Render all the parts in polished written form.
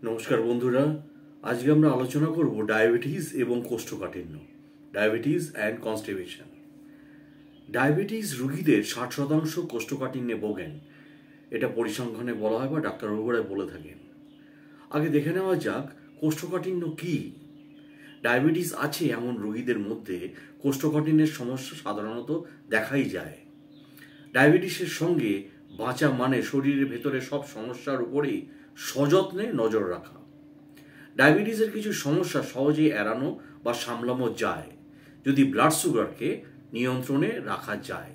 নমস্কার বন্ধুরা, আজকে আমরা আলোচনা করব ডায়াবেটিস এবং কোষ্ঠকাঠিন্য, ডায়াবেটিস অ্যান্ড কনস্টিপেশন। ডায়াবেটিস রোগীদের 60% কোষ্ঠকাঠিন্যে ভোগেন, এটা পরিসংখ্যানে বলা হয় বা ডাক্তারবাবুরা বলে থাকেন। আগে দেখে নেওয়া যাক কোষ্ঠকাঠিন্য কি। ডায়াবেটিস আছে এমন রোগীদের মধ্যে কোষ্ঠকাঠিন্যের সমস্যা সাধারণত দেখাই যায়। ডায়াবেটিসের সঙ্গে বাঁচা মানে শরীরের ভেতরে সব সমস্যার উপরেই সযত্নে নজর রাখা। ডায়াবেটিসের কিছু সমস্যা সহজেই এড়ানো বা সামলানো যায় যদি ব্লাড সুগারকে নিয়ন্ত্রণে রাখা যায়।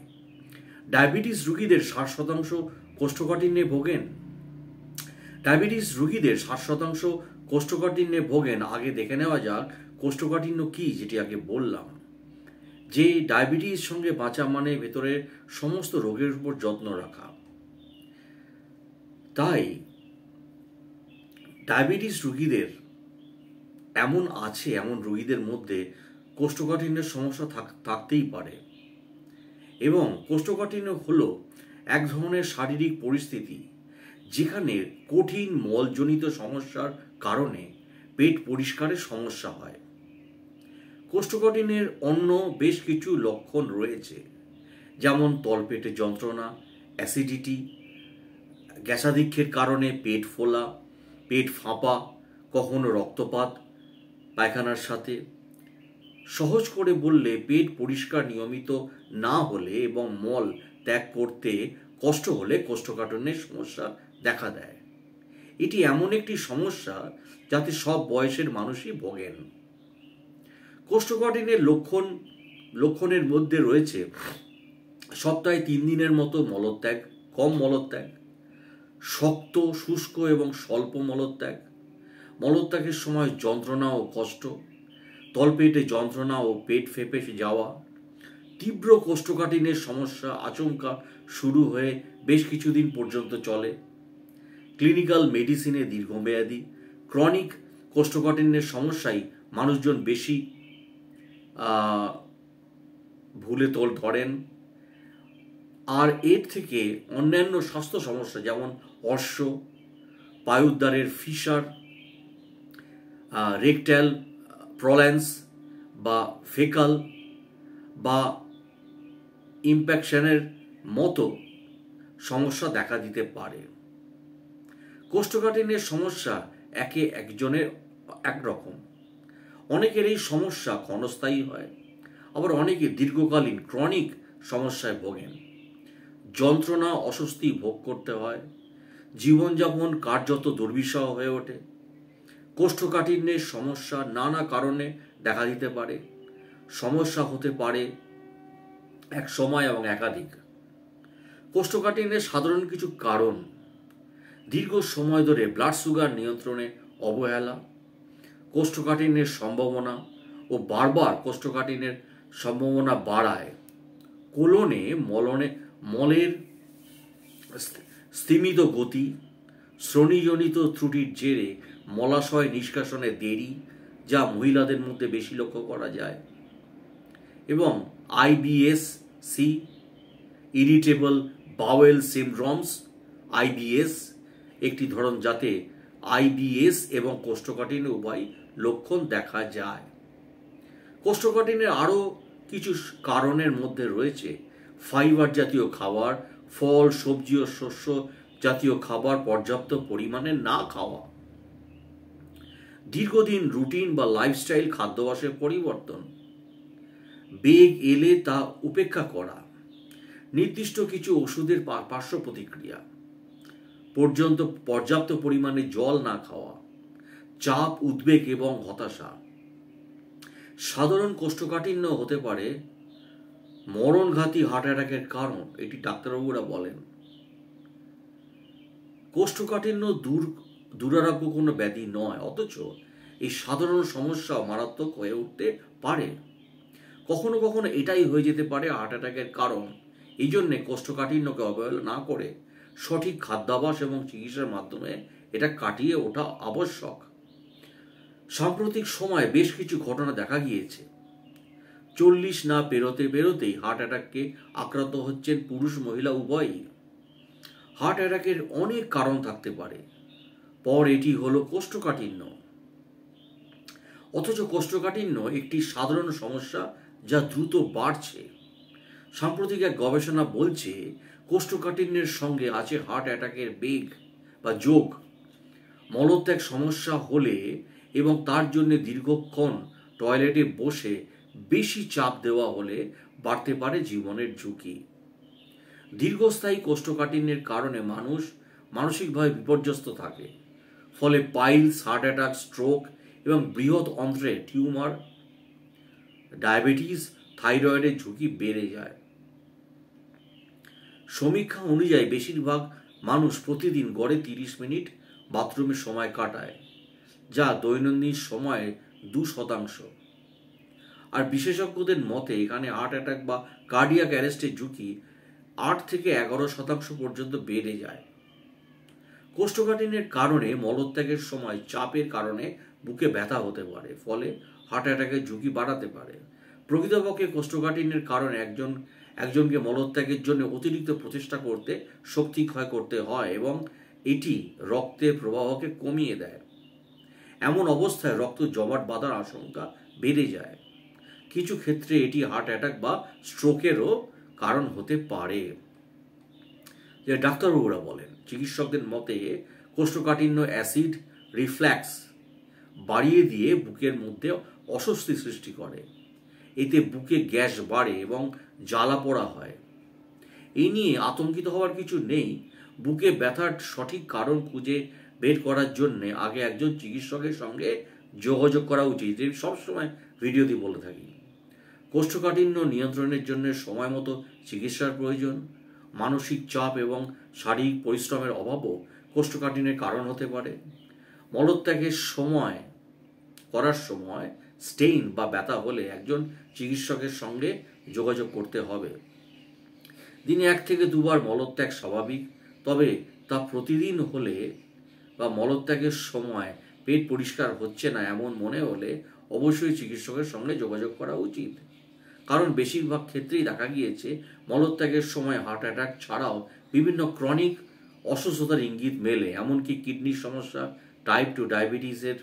ডায়াবেটিস রোগীদের 60% কোষ্ঠকাঠিন্যে ভোগেন। ডায়াবেটিস রোগীদের 60% কোষ্ঠকাঠিন্যে ভোগেন। আগে দেখে নেওয়া যাক কোষ্ঠকাঠিন্য কি, যেটি আগে বললাম। যে ডায়াবেটিস সঙ্গে বাঁচা মানে ভেতরের সমস্ত রোগের উপর যত্ন রাখা। তাই ডায়াবেটিস রোগীদের এমন রোগীদের মধ্যে কোষ্ঠকাঠিন্যের সমস্যা থাকতেই পারে। এবং কোষ্ঠকাঠিন্য হলো এক ধরনের শারীরিক পরিস্থিতি যেখানে কঠিন মলজনিত সমস্যার কারণে পেট পরিষ্কারের সমস্যা হয়। কোষ্ঠকাঠিন্যের অন্য বেশ কিছু লক্ষণ রয়েছে, যেমন তলপেটে যন্ত্রণা, অ্যাসিডিটি, গ্যাসাধিক্যের কারণে পেট ফোলা, পেট ফাঁপা, কখনো রক্তপাত পায়খানার সাথে। সহজ করে বললে পেট পরিষ্কার নিয়মিত না হলে এবং মল ত্যাগ করতে কষ্ট হলে কোষ্ঠকাঠিন্যের সমস্যা দেখা দেয়। এটি এমন একটি সমস্যা যাতে সব বয়সের মানুষই ভোগেন। কোষ্ঠকাঠিন্যের লক্ষণের মধ্যে রয়েছে সপ্তাহে 3 দিনের মতো মলত্যাগ, কম মলত্যাগ, শক্ত, শুষ্ক এবং স্বল্প মলত্যাগ, মলত্যাগের সময় যন্ত্রণা ও কষ্ট, তলপেটে যন্ত্রণা ও পেট ফেঁপে যাওয়া, তীব্র কোষ্ঠকাঠিন্যের সমস্যা আচমকা শুরু হয়ে বেশ কিছুদিন পর্যন্ত চলে, ক্লিনিক্যাল মেডিসিনে দীর্ঘমেয়াদী। ক্রনিক কোষ্ঠকাঠিন্যের সমস্যাই মানুষজন বেশি ভুলে ধরেন। আর এর থেকে অন্যান্য স্বাস্থ্য সমস্যা যেমন অর্শ, পায়ুদ্বারের ফিসার, রেকটাল প্রল্যান্স বা ফেকাল বা ইম্প্যাকশনের মতো সমস্যা দেখা দিতে পারে। কোষ্ঠকাঠিন্যের সমস্যা একজনের একরকম। অনেকের এই সমস্যা ক্ষণস্থায়ী হয়, আবার অনেকে দীর্ঘকালীন ক্রনিক সমস্যায় ভোগেন। যন্ত্রণা, অস্বস্তি ভোগ করতে হয়, জীবনযাপন কার্যত দুর্বিষহ হয়ে ওঠে। কোষ্ঠকাঠিন্যের সমস্যা নানা কারণে দেখা দিতে পারে। সমস্যা হতে পারে এক সময় এবং একাধিক। কোষ্ঠকাঠিন্যের সাধারণ কিছু কারণ: দীর্ঘ সময় ধরে ব্লাড সুগার নিয়ন্ত্রণে অবহেলা, কোষ্ঠকাঠিন্যের সম্ভাবনা ও বারবার কোষ্ঠকাঠিন্যের সম্ভাবনা বাড়ায়, কোলনে মলের স্তিমিত গতি, শ্রোণীজনিত ত্রুটির জেরে মলাশয় নিষ্কাশনে দেরি, যা মহিলাদের মধ্যে বেশি লক্ষ্য করা যায়, এবং IBS C, irritable bowel syndromes, IBS একটি ধরন যাতে আইবিএস এবং কোষ্ঠকাঠিন্য উভয় লক্ষণ দেখা যায়। কোষ্ঠকাঠিন্যের আরও কিছু কারণের মধ্যে রয়েছে ফাইবার জাতীয় খাবার, ফল, সবজি ও শস্য জাতীয় খাবার পর্যাপ্ত পরিমাণে না খাওয়া, দীর্ঘদিন রুটিন বা লাইফস্টাইল খাদ্যাভ্যাসের পরিবর্তন, বেগ এলে তা উপেক্ষা করা, নির্দিষ্ট কিছু ওষুধের পার্শ্ব প্রতিক্রিয়া, পর্যাপ্ত পরিমাণে জল না খাওয়া, চাপ, উদ্বেগ এবং হতাশা। সাধারণ কোষ্ঠকাঠিন্য হতে পারে মরণঘাতী হার্ট অ্যাটাকের কারণ, এটি ডাক্তারবাবুরা বলেন। কোষ্ঠকাঠিন্য দুরারোগ্য কোনো ব্যাধি নয়, অথচ এই সাধারণ সমস্যাও মারাত্মক হয়ে উঠতে পারে। কখনো কখনো এটাই হয়ে যেতে পারে হার্ট অ্যাটাকের কারণ। এই জন্যে কোষ্ঠকাঠিন্যকে অবহেলা না করে সঠিক খাদ্যাভ্যাস এবং চিকিৎসার মাধ্যমে এটা কাটিয়ে ওঠা আবশ্যক। সাম্প্রতিক সময়ে বেশ কিছু ঘটনা দেখা গিয়েছে। 40 না পেরোতেই হার্ট অ্যাটাককে আক্রান্ত হচ্ছেন পুরুষ মহিলা উভয়ই। হার্ট অ্যাটাকের অনেক কারণ থাকতে পারে। পর এটি হলো কোষ্ঠকাঠিন্য। অথচ কোষ্ঠকাঠিন্য একটি সাধারণ সমস্যা যা দ্রুত বাড়ছে। সাম্প্রতিক এক গবেষণা বলছে কোষ্ঠকাঠিন্যের সঙ্গে আছে হার্ট অ্যাটাকের বেগ বা যোগ। মলত্যাগ সমস্যা হলে এবং তার জন্য দীর্ঘক্ষণ টয়লেটে বসে বেশি চাপ দেওয়া হলে বাড়তে পারে জীবনের ঝুঁকি। দীর্ঘস্থায়ী কোষ্ঠকাঠিন্যের কারণে মানুষ মানসিকভাবে বিপর্যস্ত থাকে। ফলে পাইলস, হার্ট অ্যাটাক, স্ট্রোক এবং বৃহৎ অন্ত্রে টিউমার, ডায়াবেটিস, থাইরয়েডের ঝুঁকি বেড়ে যায়। সমীক্ষা অনুযায়ী বেশিরভাগ মানুষ প্রতিদিন গড়ে 30 মিনিট বাথরুমে সময় কাটায়, যা দৈনন্দিন সময়ের 2%। আর বিশেষজ্ঞদের মতে এখানে হার্ট অ্যাটাক বা কার্ডিয়াক অ্যারেস্টের ঝুঁকি 8 থেকে 11% পর্যন্ত বেড়ে যায়। কোষ্ঠকাঠিন্যের কারণে মলত্যাগের সময় চাপের কারণে বুকে ব্যথা হতে পারে, ফলে হার্ট অ্যাটাকের ঝুঁকি বাড়াতে পারে। প্রকৃতপক্ষে কোষ্ঠকাঠিন্যের কারণে একজনকে মলত্যাগের জন্য অতিরিক্ত প্রচেষ্টা করতে, শক্তি ক্ষয় করতে হয় এবং এটি রক্তের প্রবাহকে কমিয়ে দেয়। এমন অবস্থায় রক্ত জমাট বাঁধার আশঙ্কা বেড়ে যায়। কিছু ক্ষেত্রে এটি হার্ট অ্যাটাক বা স্ট্রোকেরও কারণ হতে পারে। যে ডাক্তারবাবুরা বলেন, চিকিৎসকদের মতে কোষ্ঠকাঠিন্য অ্যাসিড রিফ্ল্যাক্স বাড়িয়ে দিয়ে বুকের মধ্যে অস্বস্তি সৃষ্টি করে। এতে বুকে গ্যাস বাড়ে এবং জ্বালা পোড়া হয়। এই নিয়ে আতঙ্কিত হওয়ার কিছু নেই। বুকে ব্যথার সঠিক কারণ খুঁজে বের করার জন্য আগে একজন চিকিৎসকের সঙ্গে যোগাযোগ করা উচিত। সবসময় ভিডিওতে বলে থাকি, কোষ্ঠকাঠিন্য নিয়ন্ত্রণের জন্য সময় মতো চিকিৎসার প্রয়োজন। মানসিক চাপ এবং শারীরিক পরিশ্রমের অভাবও কোষ্ঠকাঠিন্যের কারণ হতে পারে। মলত্যাগের করার সময় স্টেইন বা ব্যথা হলে একজন চিকিৎসকের সঙ্গে যোগাযোগ করতে হবে। দিনে 1 থেকে 2 বার মলত্যাগ স্বাভাবিক, তবে তা প্রতিদিন হলে বা মলত্যাগের সময় পেট পরিষ্কার হচ্ছে না এমন মনে হলে অবশ্যই চিকিৎসকের সঙ্গে যোগাযোগ করা উচিত। কারণ বেশিরভাগ ক্ষেত্রেই দেখা গিয়েছে মলত্যাগের সময় হার্ট অ্যাটাক ছাড়াও বিভিন্ন ক্রনিক অসুস্থতার ইঙ্গিত মেলে। এমনকি কিডনির সমস্যা, টাইপ 2 ডায়াবেটিসের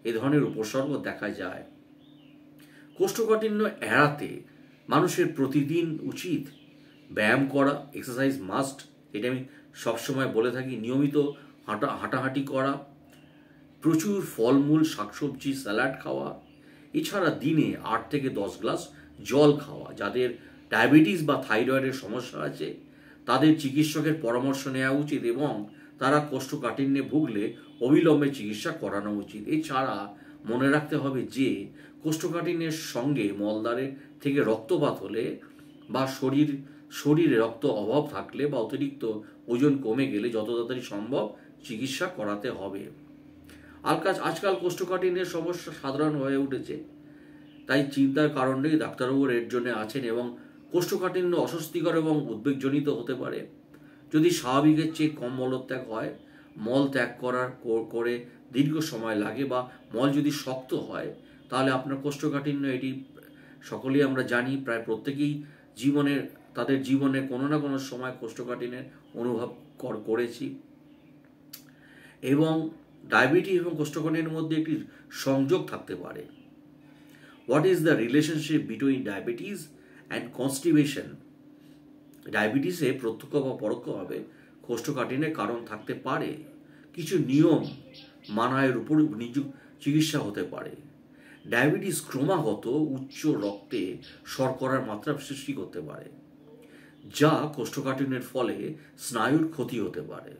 এ ধরনের উপসর্গ দেখা যায়। কোষ্ঠকাঠিন্য এড়াতে মানুষের প্রতিদিন উচিত ব্যায়াম করা, এক্সারসাইজ মাস্ট, এটা আমি সবসময় বলে থাকি। নিয়মিত হাঁটাহাঁটি করা, প্রচুর ফলমূল, শাকসবজি, স্যালাড খাওয়া। এছাড়া দিনে 8 থেকে 10 গ্লাস জল খাওয়া। যাদের ডায়াবেটিস বা থাইরয়েডের সমস্যা আছে তাদের চিকিৎসকের পরামর্শ নেওয়া উচিত এবং তারা কোষ্ঠকাঠিন্যে ভুগলে অবিলম্বে চিকিৎসা করানো উচিত। এছাড়া মনে রাখতে হবে যে কোষ্ঠকাঠিন্যের সঙ্গে মলদ্বারের থেকে রক্তপাত হলে বা শরীরে রক্ত অভাব থাকলে বা অতিরিক্ত ওজন কমে গেলে যত তাড়াতাড়ি সম্ভব চিকিৎসা করাতে হবে। আজকাল কোষ্ঠকাঠিন্যের সমস্যা সাধারণ হয়ে উঠেছে, তাই চিন্তার কারণ নেই। ডাক্তারবাবু এর জন্য আছেন এবং কোষ্ঠকাঠিন্য অস্বস্তিকর এবং উদ্বেগজনিত হতে পারে। যদি স্বাভাবিকের চেয়ে কম মলত্যাগ হয়, মল ত্যাগ করে দীর্ঘ সময় লাগে বা মল যদি শক্ত হয়, তাহলে আপনার কোষ্ঠকাঠিন্য, এটি সকলেই আমরা জানি, প্রায় প্রত্যেকেই তাদের জীবনে কোনো না কোনো সময় কোষ্ঠকাঠিন্যের অনুভব করেছি। এবং ডায়াবেটিস এবং কোষ্ঠকাঠিন্যের মধ্যে একটি সংযোগ থাকতে পারে। What is the relationship between diabetes and constipation? ডায়াবেটিসে প্রত্যক্ষ বা পরোক্ষভাবে কোষ্ঠকাঠিন্যের কারণ থাকতে পারে। কিছু নিয়ম মানায়ের উপর চিকিৎসা হতে পারে। ডায়াবেটিস ক্রমাগত উচ্চ রক্তে শর্করার মাত্রা সৃষ্টি করতে পারে, যা কোষ্ঠকাঠিন্যের ফলে স্নায়ুর ক্ষতি হতে পারে।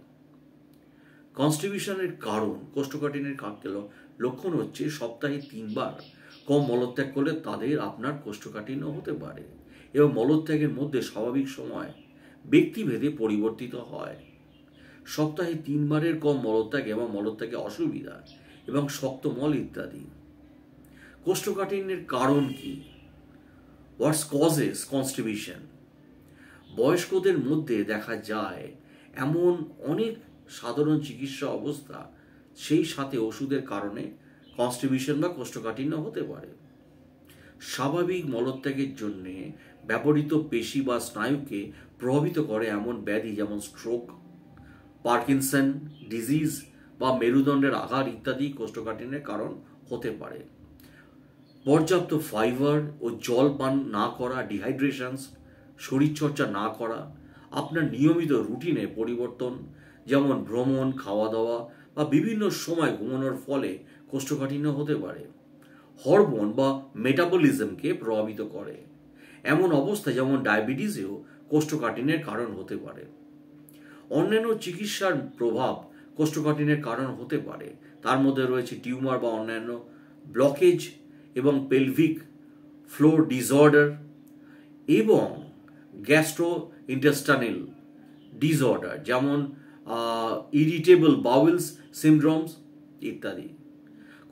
কনস্টিপেশনের কারণ, কোষ্ঠকাঠিন্যের লক্ষণ হচ্ছে সপ্তাহে 3 বার কম মলত্যাগ করলে আপনার কোষ্ঠকাঠিন্য হতে পারে এবং মলত্যাগের মধ্যে স্বাভাবিক সময় ব্যক্তিভেদে পরিবর্তিত হয়। সপ্তাহে 3 বারের কম মলত্যাগ এবং মলত্যাগে অসুবিধা এবং শক্ত মল ইত্যাদি। কোষ্ঠকাঠিন্যের কারণ কি? হোয়াটস কজেস কনস্টিপেশন? বয়স্কদের মধ্যে দেখা যায় এমন অনেক সাধারণ চিকিৎসা অবস্থা, সেই সাথে ওষুধের কারণে কনস্টিপেশন বা কোষ্ঠকাঠিন্য হতে পারে। স্বাভাবিক মলত্যাগের জন্য ব্যবহৃত পেশি বা স্নায়ুকে প্রভাবিত করে এমন ব্যাধি যেমন স্ট্রোক, পার্কিনসন ডিজিজ বা মেরুদণ্ডের আঘাত ইত্যাদি কোষ্ঠকাঠিন্যের কারণ হতে পারে। পর্যাপ্ত ফাইবার ও জল পান না করা, ডিহাইড্রেশনস, শরীরচর্চা না করা, আপনার নিয়মিত রুটিনে পরিবর্তন যেমন ভ্রমণ, খাওয়া দাওয়া বা বিভিন্ন সময় ঘুমানোর ফলে কোষ্ঠকাঠিন্য হতে পারে। হরমোন বা মেটাবলিজমকে প্রভাবিত করে। এমন অবস্থা যেমন ডায়াবেটিসেও কোষ্ঠকাঠিন্যের কারণ হতে পারে। অন্যান্য চিকিৎসার প্রভাব কোষ্ঠকাঠিন্যের কারণ হতে পারে। তার মধ্যে রয়েছে টিউমার বা অন্যান্য ব্লকেজ এবং পেলভিক ফ্লোর ডিসঅর্ডার এবং গ্যাস্ট্রোইন্টেস্টাইনাল ডিসঅর্ডার যেমন ইরিটেবল বাউলস সিনড্রোমস ইত্যাদি।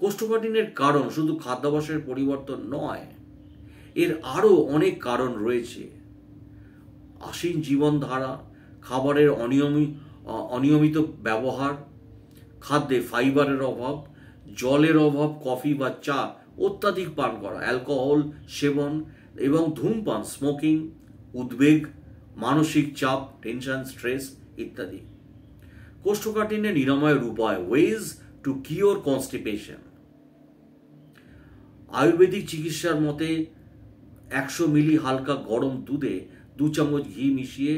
কোষ্ঠকাঠিন্যের কারণ শুধু খাদ্যাভ্যাসের পরিবর্তন নয়, এর আরও অনেক কারণ রয়েছে। আসীন জীবনধারা, খাবারের অনিয়মিত ব্যবহার, খাদ্যে ফাইবারের অভাব, জলের অভাব, কফি বা চা অত্যাধিক পান করা, অ্যালকোহল সেবন এবং ধূমপান, স্মোকিং, উদ্বেগ, মানসিক চাপ, টেনশন, স্ট্রেস ইত্যাদি। কোষ্ঠকাঠিন্যের নিরাময়ের উপায়, ways to cure constipation. Ayurvedic চিকিৎসার মতে 100 মিলি হালকা গরম দুধে 2 চামচ ঘি মিশিয়ে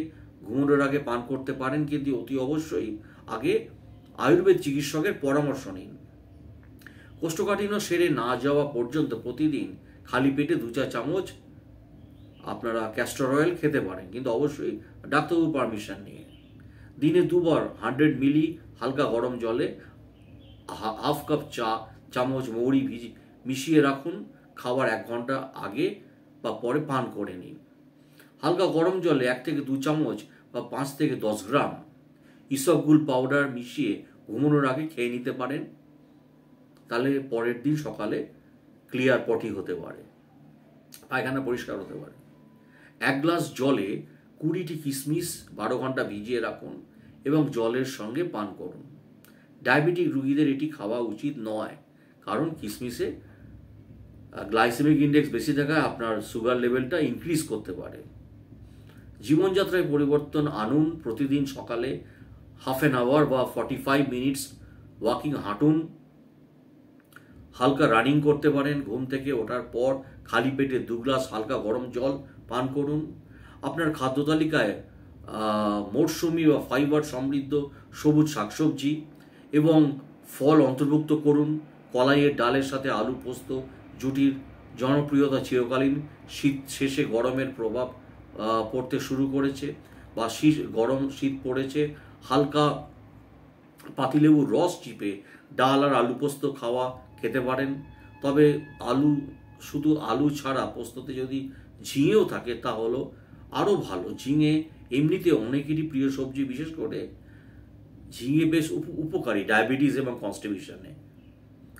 ঘুমানোর আগে পান করতে পারেন, কিন্তু অতি অবশ্যই আগে আয়ুর্বেদ চিকিৎসকের পরামর্শ নিন। কোষ্ঠকাঠিন্য সেরে না যাওয়া পর্যন্ত প্রতিদিন খালি পেটে 2-4 চামচ আপনারা ক্যাস্টর অয়েল খেতে পারেন, কিন্তু অবশ্যই ডাক্তারবাবুর পারমিশন নিয়ে। দিনে 2 বার 100 মিলি হালকা গরম জলে হাফ কাপ চামচ মৌরি মিশিয়ে রাখুন, খাবার 1 ঘন্টা আগে বা পরে পান করে নিন। হালকা গরম জলে 1 থেকে 2 চামচ বা 5 থেকে 10 গ্রাম ইসবগুল পাউডার মিশিয়ে ঘুমানোর আগে খেয়ে নিতে পারেন, তাহলে পরের দিন সকালে ক্লিয়ার পটি হতে পারে, পায়খানা পরিষ্কার হতে পারে। 1 গ্লাস জলে 20টি কিশমিশ 12 ঘন্টা ভিজিয়ে রাখুন এবং জলের সঙ্গে পান করুন। ডায়াবেটিক রোগীদের এটি খাওয়া উচিত নয়, কারণ কিশমিশে গ্লাইসেমিক ইন্ডেক্স বেশি থাকায় আপনার সুগার লেভেলটা ইনক্রিজ করতে পারে। জীবনযাত্রায় পরিবর্তন আনুন। প্রতিদিন সকালে হাফ অ্যান আওয়ার বা 45 মিনিটস ওয়াকিং হাঁটুন। হালকা রানিং করতে পারেন। ঘুম থেকে ওঠার পর খালি পেটে 2 গ্লাস হালকা গরম জল পান করুন। আপনার খাদ্য তালিকায় মরশুমি বা ফাইবার সমৃদ্ধ সবুজ শাকসবজি এবং ফল অন্তর্ভুক্ত করুন। কলাইয়ের ডালের সাথে আলু পোস্ত জুটির জনপ্রিয়তা চিরকালীন। শীত শেষে গরমের প্রভাব পড়তে শুরু করেছে বা শীত পড়েছে। হালকা পাতিলেবুর রস চিপে ডাল আর আলু পোস্ত খেতে পারেন। তবে শুধু আলু ছাড়া পোস্ততে যদি ঝিঙেও থাকে তা হলো আরও ভালো। ঝিঙে এমনিতে অনেকেরই প্রিয় সবজি, বিশেষ করে ঝিঙে বেশ উপকারী ডায়াবেটিস এবং কনস্টিপেশনে,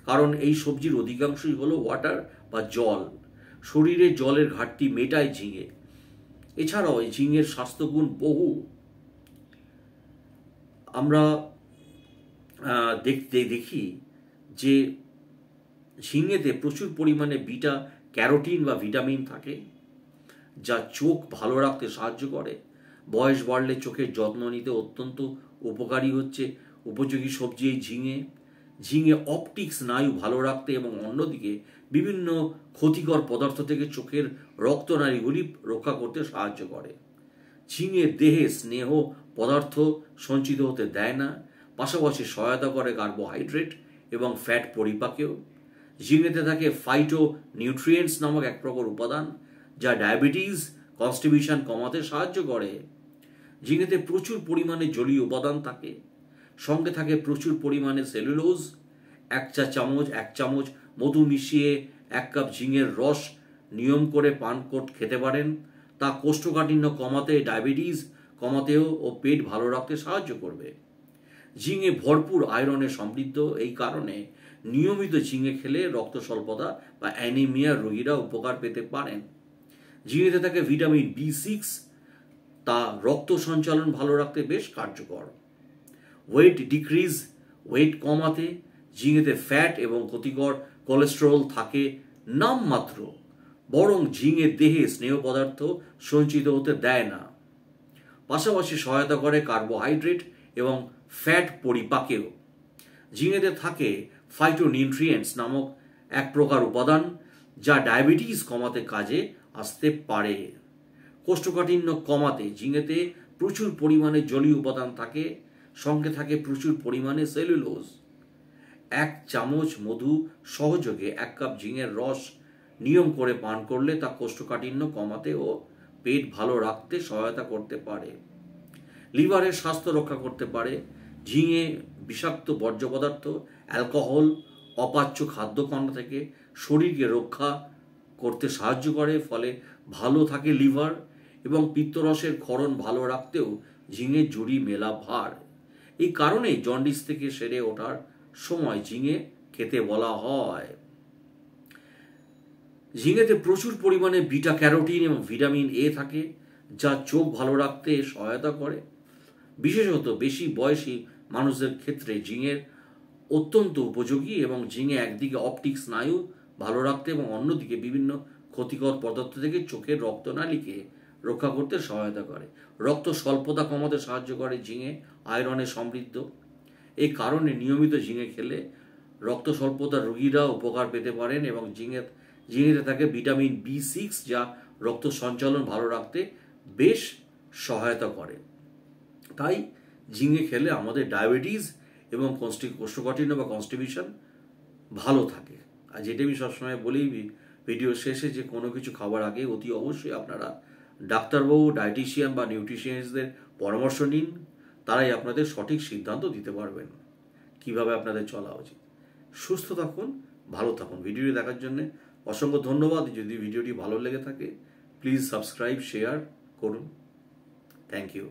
কারণ এই সবজির অধিকাংশই হলো ওয়াটার বা জল। শরীরে জলের ঘাটতি মেটায় ঝিঙে। এছাড়াও এই ঝিঙের স্বাস্থ্যগুণ বহু। আমরা দেখি যে ঝিঙেতে প্রচুর পরিমাণে বিটা ক্যারোটিন বা ভিটামিন থাকে, যা চোখ ভালো রাখতে সাহায্য করে। বয়স বাড়লে চোখের যত্ন নিতে অত্যন্ত উপকারী হচ্ছে উপযোগী সবজি এই ঝিঙে। ঝিঙে অপটিক স্নায়ু ভালো রাখতে এবং অন্যদিকে বিভিন্ন ক্ষতিকর পদার্থ থেকে চোখের রক্তনালীগুলি রক্ষা করতে সাহায্য করে। ঝিঙে দেহে স্নেহ পদার্থ সঞ্চিত হতে দেয় না, পাশাপাশি সহায়তা করে কার্বোহাইড্রেট এবং ফ্যাট পরিপাকেও। ঝিঙেতে থাকে ফাইটো নিউট্রিয়েন্টস নামক এক প্রকার উপাদান, যা ডায়াবেটিস কনস্টিপেশন কমাতে সাহায্য করে। ঝিঙেতে প্রচুর পরিমাণে জলীয় উপাদান থাকে, সঙ্গে থাকে প্রচুর পরিমাণে সেলুলোজ। 1 চামচ মধু মিশিয়ে 1 কাপ ঝিঙের রস নিয়ম করে খেতে পারেন। তা কোষ্ঠকাঠিন্য কমাতে, ডায়াবেটিস কমাতেও ও পেট ভালো রাখতে সাহায্য করবে। ঝিঙে ভরপুর আয়রনে সমৃদ্ধ, এই কারণে নিয়মিত ঝিঙে খেলে রক্ত স্বল্পতা বা অ্যানিমিয়া রোগীরা উপকার পেতে পারেন। ঝিঙেতে থাকে ভিটামিন B6, তা রক্ত সঞ্চালন ভালো রাখতে বেশ কার্যকর। ওয়েট ডিক্রিজ, ওয়েট কমাতে। ঝিঙেতে ফ্যাট এবং ক্ষতিকর কোলেস্টেরল থাকে নামমাত্র, বরং ঝিঙে দেহে স্নেহ পদার্থ সঞ্চিত হতে দেয় না, পাশাপাশি সহায়তা করে কার্বোহাইড্রেট এবং ফ্যাট পরিপাকেও। ঝিঙেতে থাকে ফাইটোনিউট্রিয়েন্টস নামক এক প্রকার উপাদান যা ডায়াবেটিস কমাতে কাজে আসতে পারে। কোষ্ঠকাঠিন্য কমাতে ঝিঙেতে প্রচুর পরিমাণে জলীয় উপাদান থাকে, সঙ্গে থাকে প্রচুর পরিমাণে সেলুলোজ। 1 চামচ মধু সহযোগে 1 কাপ ঝিঙের রস নিয়ম করে পান করলে তা কোষ্ঠকাঠিন্য কমাতে ও পেট ভালো রাখতে সহায়তা করতে পারে। লিভারের স্বাস্থ্য রক্ষা করতে পারে। ঝিঙে বিষাক্ত বর্জ্য পদার্থ, অ্যালকোহল, অপাচ্য খাদ্যকণা থেকে শরীরকে রক্ষা করতে সাহায্য করে, ফলে ভালো থাকে লিভার এবং পিত্তরসের ক্ষরণ ভালো রাখতেও ঝিঙে জুড়ি মেলা ভার। এই কারণে জন্ডিস থেকে সেরে ওঠার সময় ঝিঙে খেতে বলা হয়। ঝিঙেতে প্রচুর পরিমাণে বিটা ক্যারোটিন এবং ভিটামিন এ থাকে, যা চোখ ভালো রাখতে সহায়তা করে। বিশেষত বেশি বয়সী মানুষদের ক্ষেত্রে ঝিঙের অত্যন্ত উপযোগী এবং ঝিঙে একদিকে অপটিক স্নায়ু ভালো রাখতে এবং অন্যদিকে বিভিন্ন ক্ষতিকর পদার্থ থেকে চোখের রক্তনালীকে রক্ষা করতে সহায়তা করে। রক্ত স্বল্পতা কমাতে সাহায্য করে ঝিঙে, আয়রনে সমৃদ্ধ। এই কারণে নিয়মিত ঝিঙে খেলে রক্ত স্বল্পতার রোগীরা উপকার পেতে পারেন এবং ঝিঙেতে থাকে ভিটামিন B6 যা রক্ত সঞ্চালন ভালো রাখতে বেশ সহায়তা করে। তাই ঝিঙে খেলে আমাদের ডায়াবেটিস এবং কোষ্ঠকাঠিন্য বা কনস্টিপেশন ভালো থাকে। আর যেটা আমি সবসময় বলি ভিডিও শেষে, যে কোনো কিছু খাবার আগে অতি অবশ্যই আপনারা ডাক্তারবাবু, ডায়েটিশিয়ান বা নিউট্রিশনিস্টদের পরামর্শ নিন। তারাই আপনাদের সঠিক সিদ্ধান্ত দিতে পারবেন কিভাবে আপনাদের চলা উচিত। সুস্থ থাকুন, ভালো থাকুন। ভিডিওটি দেখার জন্য অসংখ্য ধন্যবাদ। যদি ভিডিওটি ভালো লেগে থাকে প্লিজ সাবস্ক্রাইব, শেয়ার করুন। Thank you.